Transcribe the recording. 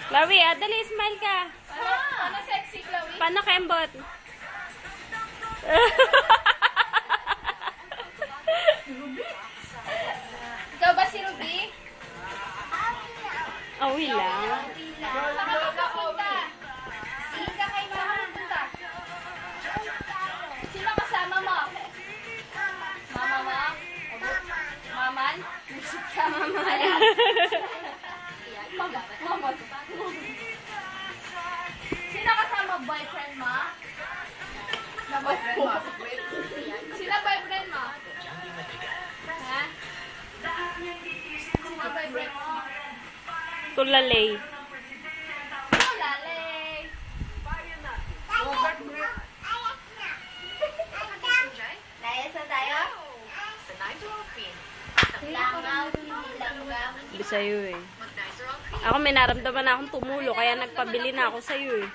Chloe, dali, smile ka. Paano sexy, Chloe? Paano kembot? Ikaw ba si Ruby? Awi lang. Saan ka magkapunta? Tingin ka kay mama punta. Sino kasama mo? Mama mo? Maman? Musik ka, mama. Ayan. Mama. Sino kasama? Boyfriend mo? Na boyfriend mo? Sino boyfriend mo? Ha? Sino boyfriend mo? Tulalay. Tulalay. Layas na tayo? Langaw, langgam. Sabi sa'yo eh. Ako may naramdaman na akong tumulo, kaya nagpabili na ako sa'yo eh.